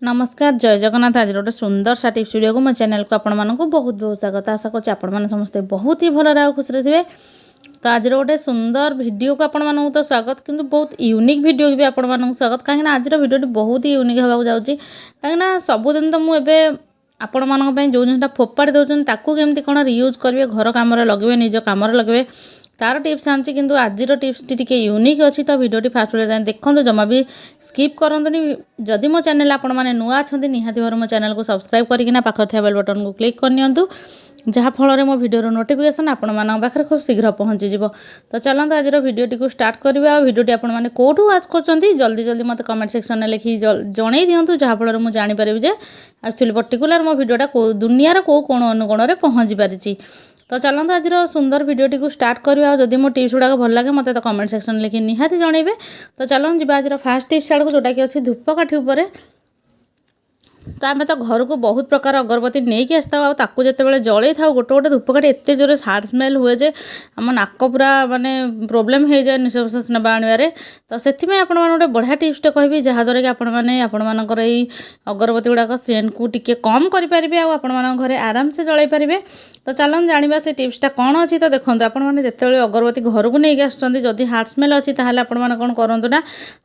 नमस्कार जय जगन्नाथ। आज गोटे सुंदर सा टिप्स वीडियो को मो चैनल को आपण मानक बहुत बहुत स्वागत। आशा कर आपण मैंने समस्ते बहुत ही भल रहा खुशी थे। तो आज गोटे सुंदर वीडियो को आपण मानक तो स्वागत, किंतु बहुत यूनिक वीडियो भी आपण मानक स्वागत। कहीं आज वीडियो बहुत ही यूनिक होगा जाऊँगी कहीं सबुदिन तो मुझे आपण मानक जो जिनटा फोपाड़ी दौरान ताकू केमती कौन रियूज करेंगे, घर कम लगे, निज कम लगे तार टिप्स आनी। किंतु आज टिप्स टी यूनिक अच्छी, तो वीडियो फास्ट देखो जमा भी स्किप करंतुनी। जदि मो चैनल आपण मैंने नुआ अच्छा निहाती भाव मो चैनल को सब्सक्राइब करना पाखर थे बेल बटन को क्लिक करनियंतु, जहाँफल मो वीडियो नोटिफिकेशन आपण पाखे खूब शीघ्र पहुँची जी। तो चलते आज वीडियो को स्टार्ट करवा। वीडियो आपण मैंने कौटू वाच कर जल्दी जल्दी मत कमेंट सेक्शन में लिखी जन दिंतु, जहाँफल मुझे जानीपारि जे एक्चुअली पर्टिकुलर मो वीडियोटा दुनियार कौ कोण अनुकोण में पहुँची पारी। तो चलते आज सुंदर वीडियो को स्टार्ट करवा। जदि मो टिप्स गुड़ाक भल लगे मत तो कमेंट सेक्शन लिखि निहाती जनइबे। तो चलो जी आज फास्ट टिप्स आड़ को जोटा कि अच्छी धूपकाठी उपर। तो आम तो घर को बहुत प्रकार अगरबत्ती नहीं कि आसता जिते जल था गोटे गोटे धूपकाठी एत जोर हार्ड स्मेल हुए जे आम नाक पूरा माने प्रोब्लेम हो जाए निश्वास प्रश्वास ना आने। तो से आपण गोटे बढ़िया टिप्सटे कहबी जहाँद्वारा कि आपण यही अगरबत्ती गुड़ाक सेंट को टिके कम करेंगे आपण घरे आराम से जल पारे। तो चलन जाना से टिप्सटा कौन अच्छी। तो देखो आपने जिते अगरबत्ती घर को लेकिन आसुँच जदि हार्ड स्मेल अच्छी ताल आपण कौन करूँ ना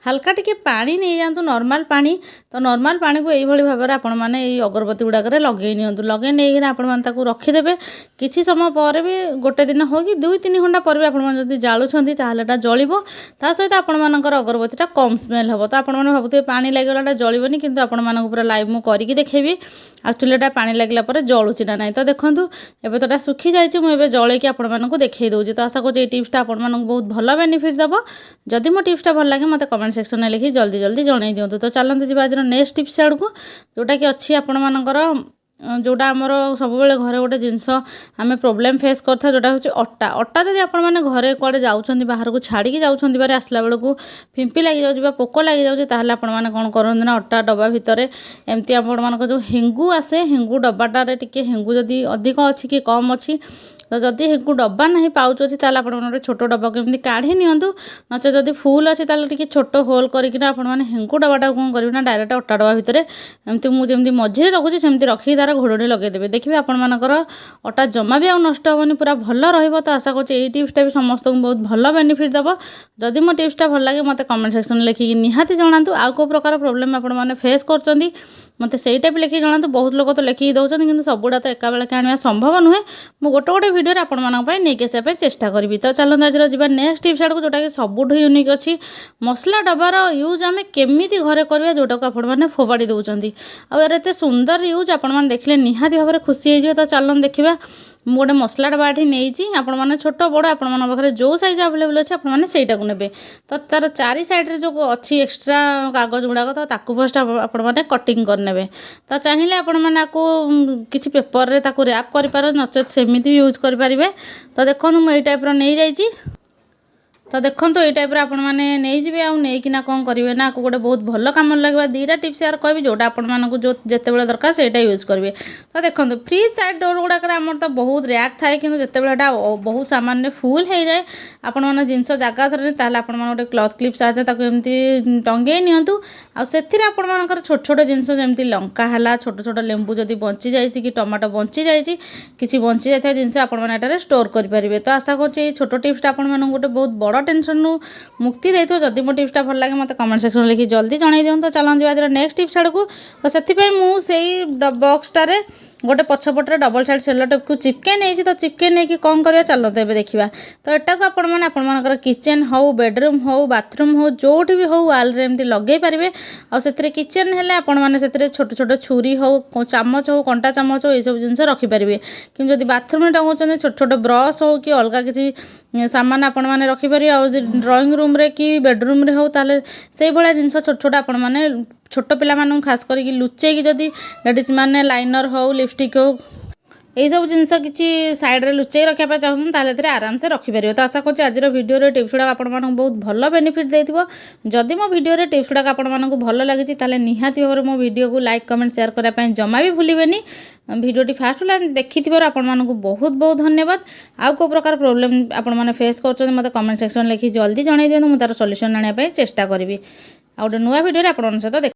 हल्का टिके पानी नहीं जातु नॉर्मल पानी। तो नॉर्मल पानी को यही भाव आपण मैंने अगरबत्ती गुड़ाक लगे नियंतु, लगे नहीं आपण रखिदेवे। किसी समय पर भी गोटे दिन हो कि 2-3 घंटा पर भी आप जालुंट ताहलेटा जलिबो। ता सहित आपण अगरबत्तीटा कम स्मेल हम। तो आपण मैंने भावुए पानी लगे जलिबनी, किंतु आपण पूरा लाइव मु करके देखेबी एक्चुअली एटा पानी लगला पर जलुची ना नहीं। तो देखंतु एबे तोटा सुखी जाइए, मुझे जलैकी आपको देखई दूसरी। तो आशा करूँ टिप्सटा आपको बहुत भल बेनिफिट देव। जदि मो टिप्सटा भल लगे मत कमेंट सेक्शन में लिखि जल्दी जल्दी जन दिंतु। तो चलते जी आज नेक्स्ट टिप्स आड़ को जोटा कि अच्छी आपण मानकर जोटा आमर सब घरे गोटे जिनस आम प्रोब्लेम फेस करता जोटा हूँ अटा। अटा जब आपण मैंने घरे कड़े जाऊँ बाहर को छाड़ी जाऊँ बारे आसला बेलू फिंपी लगी जाऊँ पोक लगी जाऊँ ताहले आपण मैंने कौन करते ना अटा डब्बा भितर एमती आपण मान जो हेंगू आसे हेंगू डब्बाटारे टिके हेंगू जदि अधिक अच्छी कि कम अच्छी। तो जदि हेंगू डब्बा ना पाउच अच्छी ताल आप छोट डब्बा को एमती काढ़ी नियंतु, नचे जदि फुल अच्छी ताल टिके छोट होल करके आपण मैंने हेंगू डब्बाटा कौन करेंगे ना डायरेक्ट अटा डब्बा भितर एमती मुझे मझे रखुच्छी सेमती रखिक तार घोड़नी लगेदेवे। देखिए आपणकर अटा जमा भी आउ नष्ट हेनी पूरा भल रही। तो आशा करूँ यही टिप्सटा भी समस्त बहुत भल बेनिफिट देव। जदि मो टिप्सटा भल लगे मत कमेंट सेक्शन में लिखिक निहाती जनातु। आउ को प्रकार प्रोब्लेम आपने फेस कर मत सहीटा भी लिखिक जनातु। बहुत लोग तो लिखिक दौरान कि सबुड़ा तो एका बेलके आने संभव नुहे। मुझे गोटे गोटे वीडियो आपण नहीं आसापी चेष्टा करी। तो चलते आज जी नेक्स्ट टिप्स आड़ को जोटा कि सबुठ यूनिक अच्छी मसला डब्बार यूज आम केमी घरे करवा जोटा को आपने फोपाड़ी दौरान आर एत सुंदर यूज आपने देखिले निहाती भाव में खुशी हो। तो चलन देखा मु गोटे मसला डब्बा ये नहीं आपने छोट बड़ आपरे जो साइज आवेलेबल अच्छे आपने सहीटा को ने। तो तार चारि साइड जो अच्छी एक्सट्रा कागज गुड़ाक तो ताकू फर्स्ट आपने कटिंग करने। तो चाहिए आपने किसी पेपर रे ताकू रैप कर नचेत सेमती भी यूज करेंगे। तो देखो मुझे टाइप नहीं जाइए। तो देखो ये टाइप आपने जी आना कौन करेंगे ना आपको गोटे बहुत भल कम लगे। दीटा टिप्स यार कह जोटा आपको जो जिते बड़े दरकार से यूज करेंगे। तो देखो फ्रिज साइड डोर गुड़ाक आम तो बहुत रैक थाए कि जिते बड़ा बहुत सामान्य फुल हो जाए आपने जिनस जगह धरनी आप गोटे क्लथ क्लिप साहय एमती टंगे नियंतु। आपर छोट छोट जिनस जमी लंका है छोट छोट लेंबू जदि बंची जाए कि टमाटो बंची जाए कि बंची जाता जिनस आपरे स्टोर करेंगे। तो आशा करूँ छोट टिप्सटा आपको गोटे बहुत बड़ टेंशन मुक्ति देथो। जदि मो टिप्सटा भल लगे मत कमेंट सेक्शन लिखि जल्दी जन दिखाँ। तो चलते आज नेक्स्ट टिप्स आड़ को। तो से मुझे बक्सटार गोटे पछपटे डबल साइड सेलो टेप को चिपके नहीं। तो चिपके नहीं कि कौन करवा चलते ए देखा। तो यहाँ को आपंकर किचेन हो बेडरूम हो बाथरूम हो जो भी हो वाल एमती लगे पारे। आते किचेन है आपने छोट छोट छुरी हो चामच हो कंटा चामच हो सब जिन रखिपारे। कि जब बाथरूम टंगाऊँ छोट छोट ब्रश हो कि अलग किसी सामान आपने रखिपारे। आ ड्रॉइंग रूम रे कि बेडरूम रे हो ताले से भाया जिन छोट छोट आपने छोट पिला खास करके लुचेकी जदि लेडीज मैंने लाइनर हो लिपस्टिक हो यही सब जिन किसी सैड्रे लुचे रखापी चाहते आराम से रखिपार। तो आशा करूँ आज भिडियो टिप्स गुड़ा आपको बहुत भल बेनिफिट देथिबो। जदि मो भिडियो टिप्स गुड़ा आपको भल लगी ताले निहाती भाव मो भिडियो को लाइक कमेंट शेयर करने जमा भी भूलें। भिडियोटी फास्ट देखि आपको बहुत बहुत धन्यवाद। आउ को प्रकार प्रोब्लेम आपने फेस कर मत कमेंट सेक्शन लिखि जल्दी जन दिखाँ। मुझे तार सल्यूशन आने चेष्टा करी। आ गोटे नुआ भिडियो आप सहित